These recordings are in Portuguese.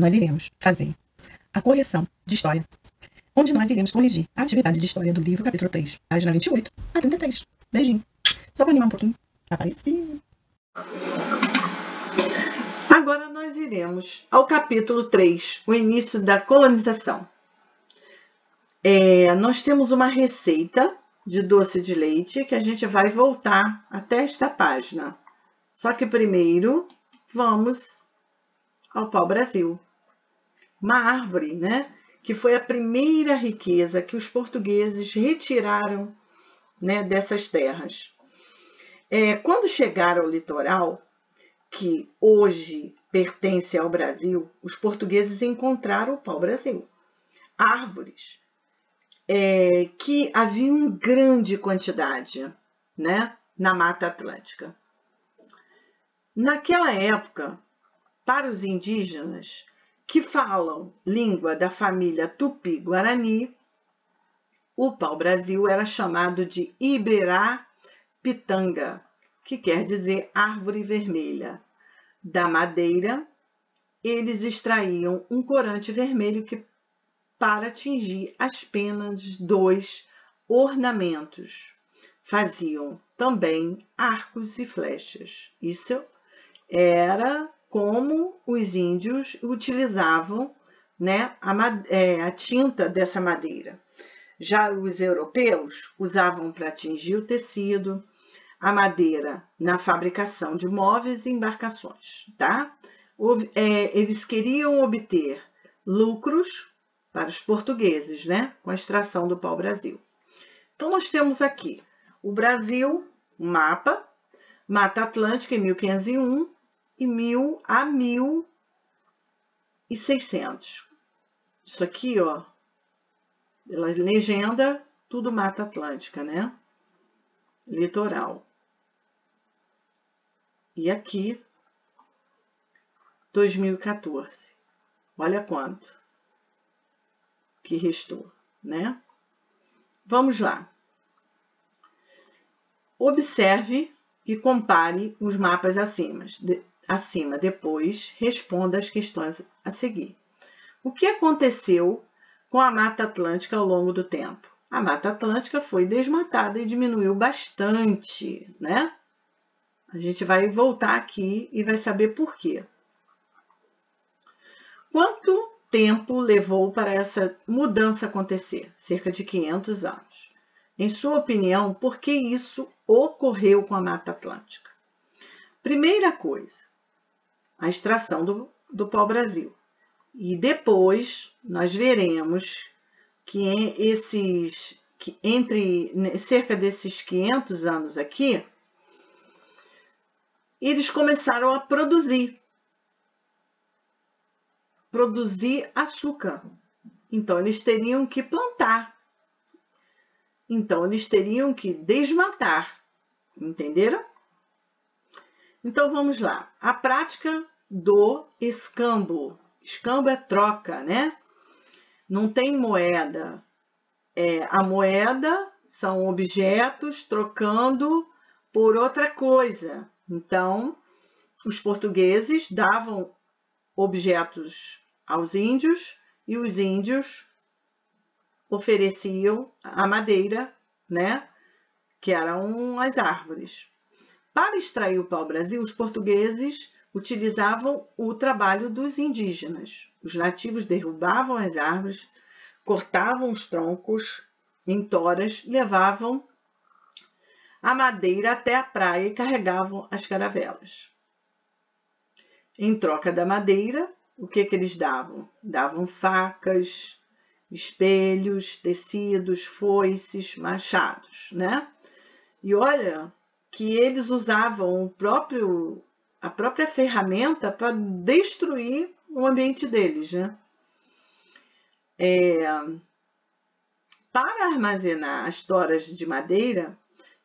nós iremos fazer a correção de história, onde nós iremos corrigir a atividade de história do livro, capítulo 3, página 28 a 33. Beijinho. Só para animar um pouquinho. Apareci. Agora nós iremos ao capítulo 3, o início da colonização. Nós temos uma receita de doce de leite que a gente vai voltar até esta página. Só que primeiro vamos ao pau-brasil. Uma árvore, né? Que foi a primeira riqueza que os portugueses retiraram, né, dessas terras. Quando chegaram ao litoral, que hoje pertence ao Brasil, os portugueses encontraram o pau-brasil. Árvores que haviam em grande quantidade, né, na Mata Atlântica. Naquela época, para os indígenas que falam língua da família Tupi-Guarani, o pau-brasil era chamado de Ibirá-Pitanga, que quer dizer árvore vermelha. Da madeira, eles extraíam um corante vermelho para atingir apenas 2 ornamentos. Faziam também arcos e flechas. Isso era como os índios utilizavam, né, a tinta dessa madeira. Já os europeus usavam para atingir o tecido, a madeira na fabricação de móveis e embarcações, tá? Eles queriam obter lucros para os portugueses, né, com a extração do pau-brasil. Então, nós temos aqui o Brasil, um mapa, Mata Atlântica em 1501 e 1000 a 1600. Isso aqui, ó, pela legenda, tudo Mata Atlântica, né? Litoral. E aqui, 2014. Olha quanto que restou, né? Vamos lá. Observe e compare os mapas acima. Depois, responda as questões a seguir. O que aconteceu com a Mata Atlântica ao longo do tempo? A Mata Atlântica foi desmatada e diminuiu bastante, né? A gente vai voltar aqui e vai saber por quê. Quanto tempo levou para essa mudança acontecer? Cerca de 500 anos. Em sua opinião, por que isso ocorreu com a Mata Atlântica? Primeira coisa, a extração do pau-brasil. E depois nós veremos que entre cerca desses 500 anos aqui, eles começaram a produzir açúcar. Então, eles teriam que plantar. Então, eles teriam que desmatar. Entenderam? Então, vamos lá. A prática do escambo. Escambo é troca, né? Não tem moeda. A moeda são objetos trocando por outra coisa. Então, os portugueses davam objetos aos índios e os índios ofereciam a madeira, né, que eram as árvores. Para extrair o pau-brasil, os portugueses utilizavam o trabalho dos indígenas. Os nativos derrubavam as árvores, cortavam os troncos em toras, levavam a madeira até a praia e carregavam as caravelas. Em troca da madeira, o que eles davam? Davam facas, espelhos, tecidos, foices, machados, né? E olha que eles usavam a própria ferramenta para destruir o ambiente deles, né? Para armazenar as toras de madeira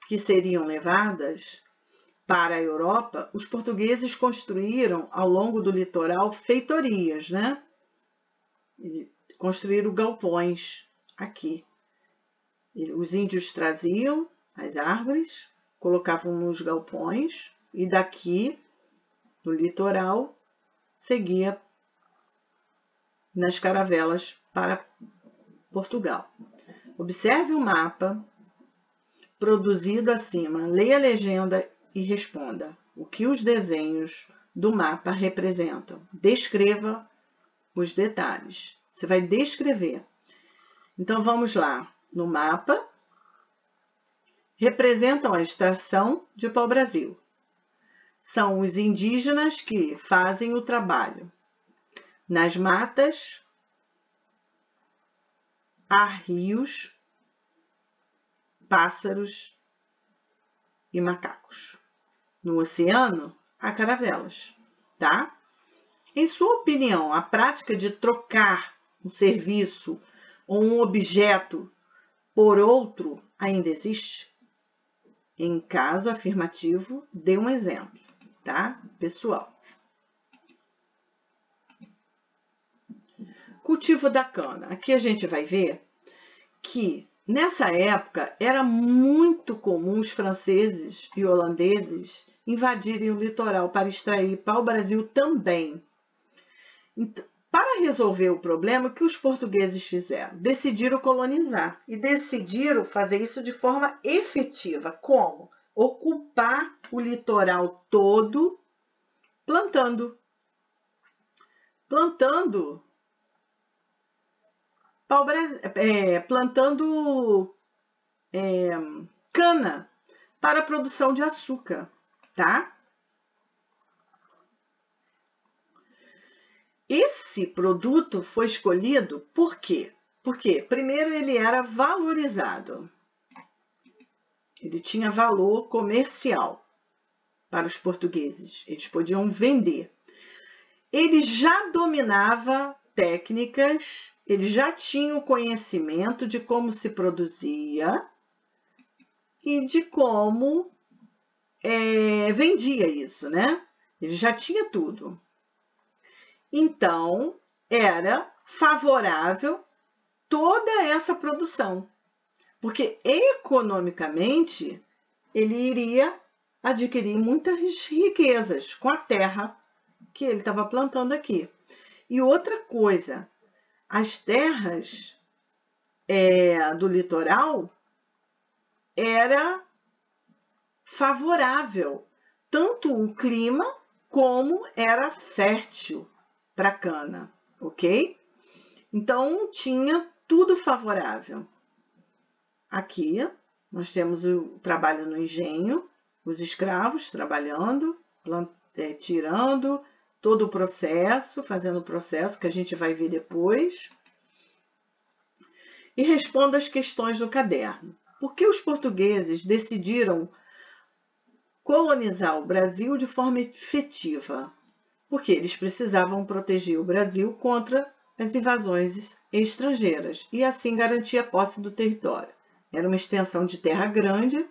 que seriam levadas para a Europa, os portugueses construíram ao longo do litoral feitorias, né? Construíram galpões aqui. Os índios traziam as árvores, colocavam nos galpões e daqui, do litoral, seguia nas caravelas para Portugal. Observe o mapa produzido acima, leia a legenda e responda o que os desenhos do mapa representam. Descreva os detalhes. Você vai descrever. Então, vamos lá. No mapa, representam a extração de pau-brasil. São os indígenas que fazem o trabalho. Nas matas, há rios, pássaros e macacos. No oceano, há caravelas, tá? Em sua opinião, a prática de trocar um serviço ou um objeto por outro ainda existe? Em caso afirmativo, dê um exemplo, tá, pessoal? Cultivo da cana. Aqui a gente vai ver que nessa época era muito comum os franceses e holandeses invadirem o litoral para extrair pau-brasil também. Então, para resolver o problema, o que os portugueses fizeram? Decidiram colonizar e decidiram fazer isso de forma efetiva. Como? Ocupar o litoral todo plantando cana para a produção de açúcar, tá? Esse produto foi escolhido por quê? Porque, primeiro, ele era valorizado. Ele tinha valor comercial para os portugueses. Eles podiam vender. Ele já dominava técnicas, ele já tinha o conhecimento de como se produzia e de como vendia isso, né? Ele já tinha tudo. Então, era favorável toda essa produção, porque economicamente ele iria adquirir muitas riquezas com a terra que ele estava plantando aqui. E outra coisa, as terras do litoral era favorável, tanto o clima como era fértil para a cana, ok? Então, tinha tudo favorável. Aqui, nós temos o trabalho no engenho, os escravos trabalhando, tirando todo o processo, fazendo o processo que a gente vai ver depois. E responda as questões do caderno. Por que os portugueses decidiram colonizar o Brasil de forma efetiva? Porque eles precisavam proteger o Brasil contra as invasões estrangeiras e assim garantir a posse do território. Era uma extensão de terra grande,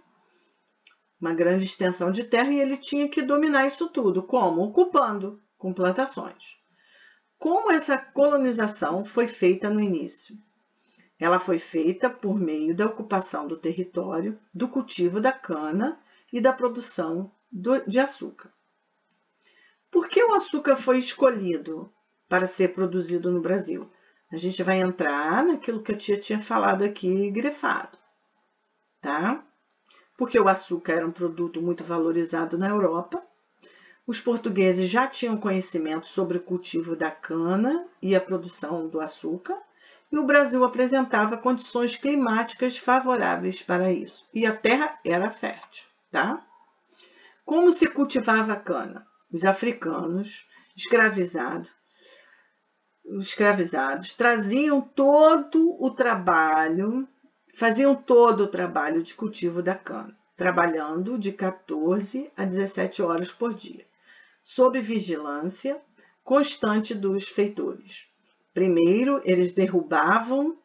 uma grande extensão de terra, e ele tinha que dominar isso tudo. Como? Ocupando, com plantações. Como essa colonização foi feita no início? Ela foi feita por meio da ocupação do território, do cultivo da cana e da produção de açúcar. Por que o açúcar foi escolhido para ser produzido no Brasil? A gente vai entrar naquilo que a tia tinha falado aqui, grifado, tá? Porque o açúcar era um produto muito valorizado na Europa. Os portugueses já tinham conhecimento sobre o cultivo da cana e a produção do açúcar, e o Brasil apresentava condições climáticas favoráveis para isso, e a terra era fértil, tá? Como se cultivava a cana? Os africanos escravizados traziam todo o trabalho, faziam todo o trabalho de cultivo da cana, trabalhando de 14 a 17 horas por dia, sob vigilância constante dos feitores. Primeiro, eles derrubavam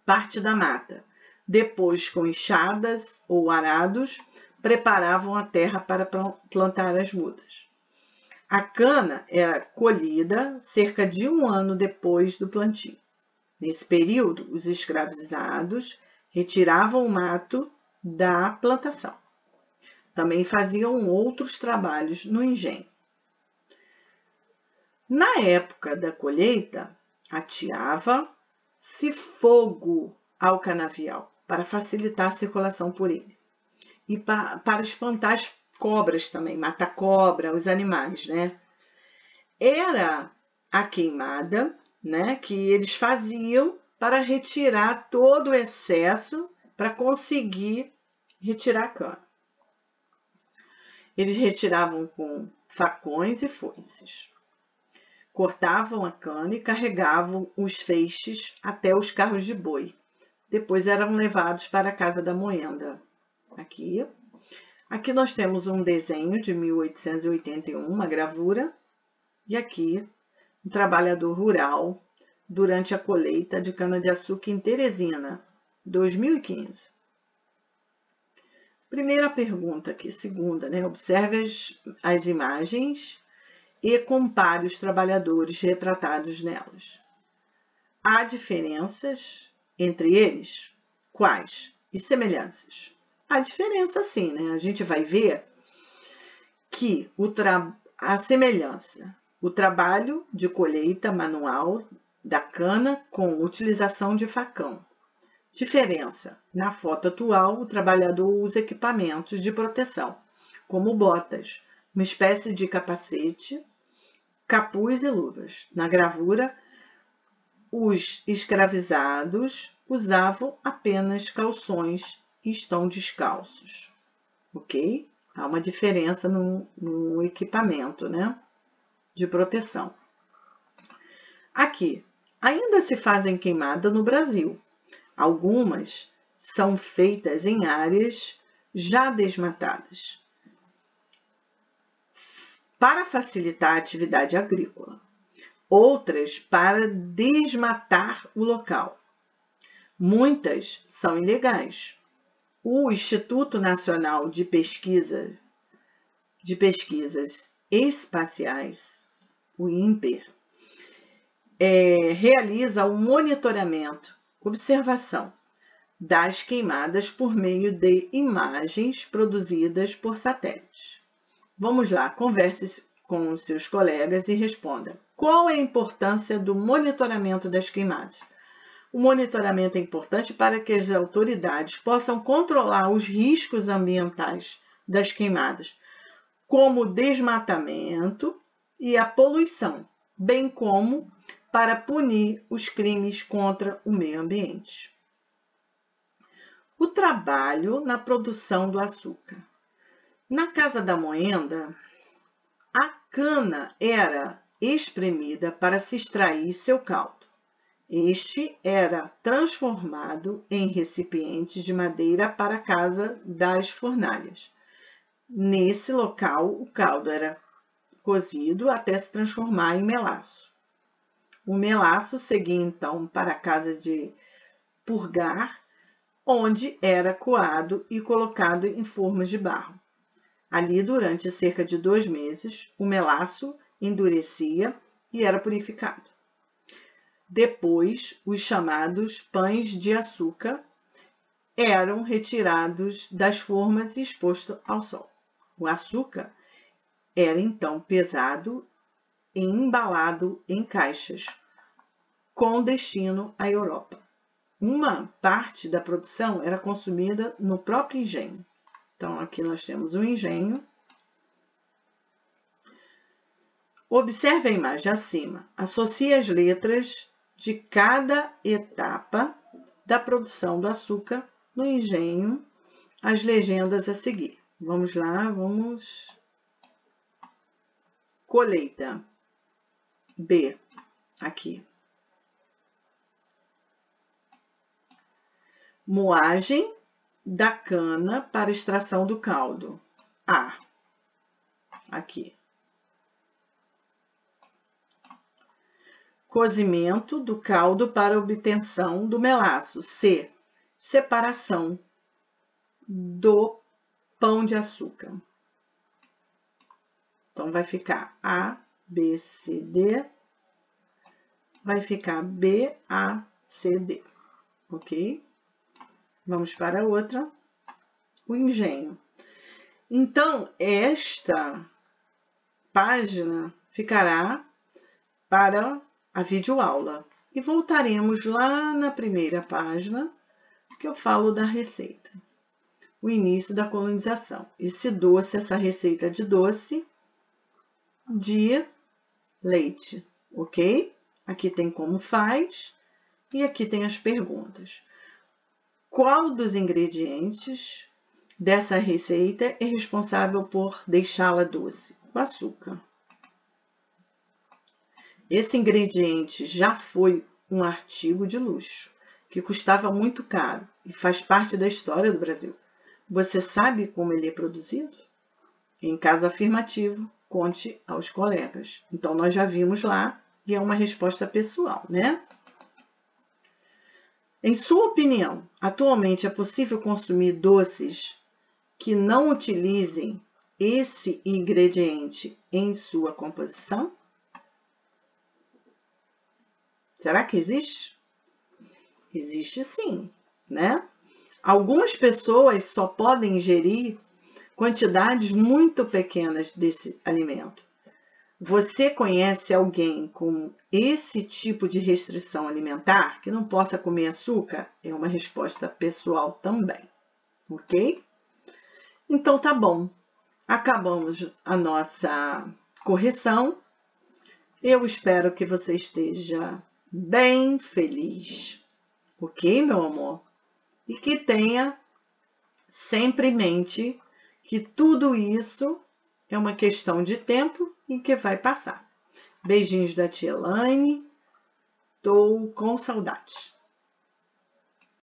parte da mata. Depois, com enxadas ou arados, preparavam a terra para plantar as mudas. A cana era colhida cerca de 1 ano depois do plantio. Nesse período, os escravizados retiravam o mato da plantação. Também faziam outros trabalhos no engenho. Na época da colheita, ateava-se fogo ao canavial para facilitar a circulação por ele. E para espantar as cobras também, matar cobra, os animais, né? Era a queimada, né, que eles faziam para retirar todo o excesso, para conseguir retirar a cana. Eles retiravam com facões e foices. Cortavam a cana e carregavam os feixes até os carros de boi. Depois eram levados para a casa da moenda. Aqui nós temos um desenho de 1881, uma gravura, e aqui um trabalhador rural durante a colheita de cana-de-açúcar em Teresina, 2015. Primeira pergunta aqui, segunda, né? Observe as imagens e compare os trabalhadores retratados nelas. Há diferenças entre eles? Quais? E semelhanças? Há diferença sim, né? A gente vai ver que a semelhança, o trabalho de colheita manual da cana com utilização de facão. Diferença: na foto atual, o trabalhador usa equipamentos de proteção, como botas, uma espécie de capacete, capuz e luvas. Na gravura, os escravizados usavam apenas calções e estão descalços, ok? Há uma diferença no equipamento, né, de proteção. Aqui, ainda se fazem queimadas no Brasil. Algumas são feitas em áreas já desmatadas, para facilitar a atividade agrícola. Outras para desmatar o local. Muitas são ilegais. O Instituto Nacional de Pesquisas Espaciais, o INPE, realiza um monitoramento, observação das queimadas por meio de imagens produzidas por satélite. Vamos lá, converse com os seus colegas e responda. Qual é a importância do monitoramento das queimadas? O monitoramento é importante para que as autoridades possam controlar os riscos ambientais das queimadas, como o desmatamento e a poluição, bem como para punir os crimes contra o meio ambiente. O trabalho na produção do açúcar. Na casa da moenda, a cana era espremida para se extrair seu caldo. Este era transformado em recipientes de madeira para a casa das fornalhas. Nesse local, o caldo era cozido até se transformar em melaço. O melaço seguia então para a casa de purgar, onde era coado e colocado em formas de barro. Ali, durante cerca de 2 meses, o melaço endurecia e era purificado. Depois, os chamados pães de açúcar eram retirados das formas e expostos ao sol. O açúcar era então pesado e embalado em caixas, com destino à Europa. Uma parte da produção era consumida no próprio engenho. Então, aqui nós temos o engenho. Observe a imagem acima. Associe as letras de cada etapa da produção do açúcar no engenho às legendas a seguir. Vamos lá, vamos. Colheita. B. Aqui. Moagem da cana para extração do caldo. A. Aqui. Cozimento do caldo para obtenção do melaço. C. Separação do pão de açúcar. Então, vai ficar A, B, C, D. Vai ficar B, A, C, D. Ok? Vamos para a outra. O engenho. Então, esta página ficará para a videoaula. e voltaremos lá na primeira página, que eu falo da receita. O início da colonização. Esse doce, essa receita de doce de leite, ok? Aqui tem como faz e aqui tem as perguntas. Qual dos ingredientes dessa receita é responsável por deixá-la doce? O açúcar. Esse ingrediente já foi um artigo de luxo, que custava muito caro e faz parte da história do Brasil. Você sabe como ele é produzido? Em caso afirmativo, conte aos colegas. Então, nós já vimos lá e é uma resposta pessoal, né? Em sua opinião, atualmente é possível consumir doces que não utilizem esse ingrediente em sua composição? Será que existe? Existe sim, né? Algumas pessoas só podem ingerir quantidades muito pequenas desse alimento. Você conhece alguém com esse tipo de restrição alimentar que não possa comer açúcar? É uma resposta pessoal também, ok? Então tá bom. Acabamos a nossa correção. Eu espero que você esteja bem feliz, ok, meu amor? E que tenha sempre em mente que tudo isso é uma questão de tempo e que vai passar. Beijinhos da tia Elaine. Tô com saudade.